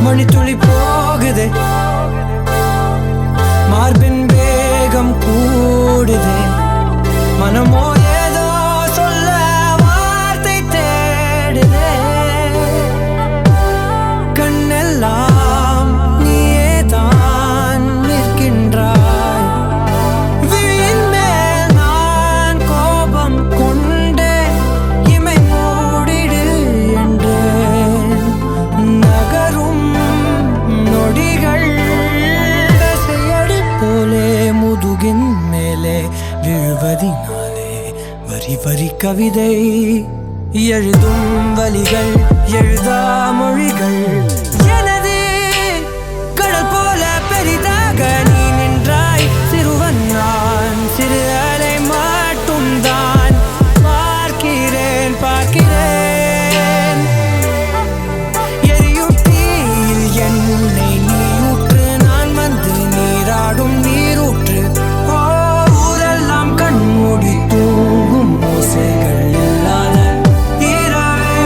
மணித்துளி போகுதே, மார்பின் வேகம் கூடுதே, மனமோ ஏதோ சொல்ல வார்த்தை தேடுதே. கண்ணெல்லாம் நீயே தான் நிற்கின்றாய், விழியின் மேல் நான் கோபம் கொண்டே இமை மூடிடு என்றேன். நகரும் நொடிகள் செய்யடி போலே முதுகின் மேலே விழுவதினாலே வரி வரி கவிதை எழுதும் வலிகள் எழுதா மொழிகள். எனது கடல் போல பெரிதாக நீ நின்றாய், சிறுவன் நான் சிறு அலை மட்டும் தான் பார்க்கிறேன் பார்க்கிறேன். எரியும் தீயில் என்னை நீ ஊற்று, நான் வந்து நீராடும் நீரூற்று. ஊரெல்லாம் கண்மூடி தூங்கும் ஓசைகள் இல்லாத இரவே.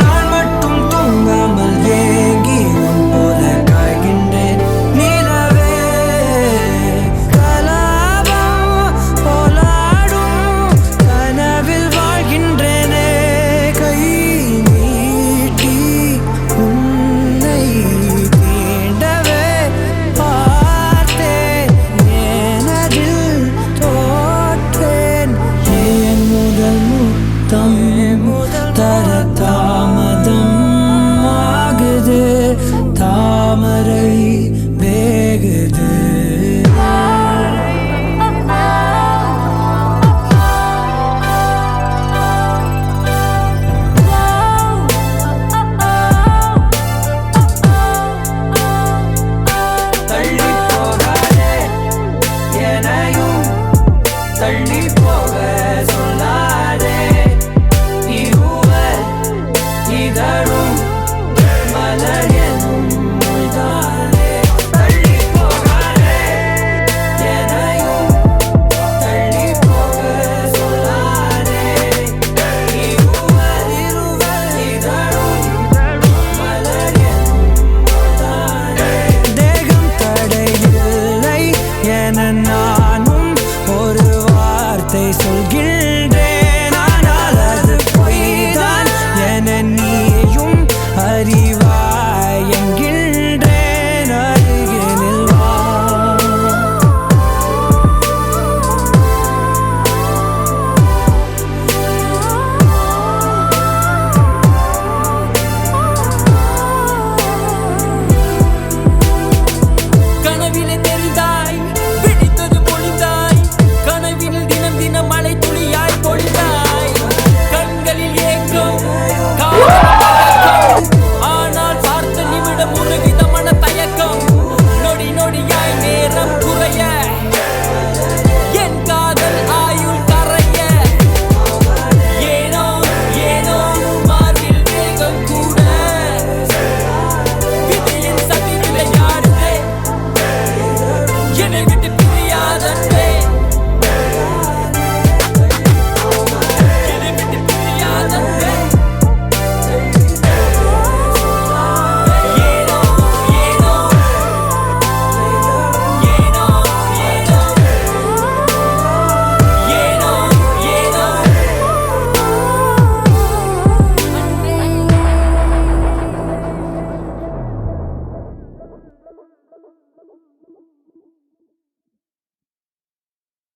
நான் மட்டும் தூங்காமல் ஏங்கி உன் போல காய்கின்றேன் நிலவே. கலாபம் போலாடும் கனவில் வாழ்கின்றேனே, கை நீட்டி உன்னை தீண்டவே பார்த்தேன், எனதில் தோற்றேன். ஏன் முதல் முத்தம் தர தாமதம் ஆகுது, தாமரை வேகுது. தள்ளி போகாதே எனையும் தள்ளி போ.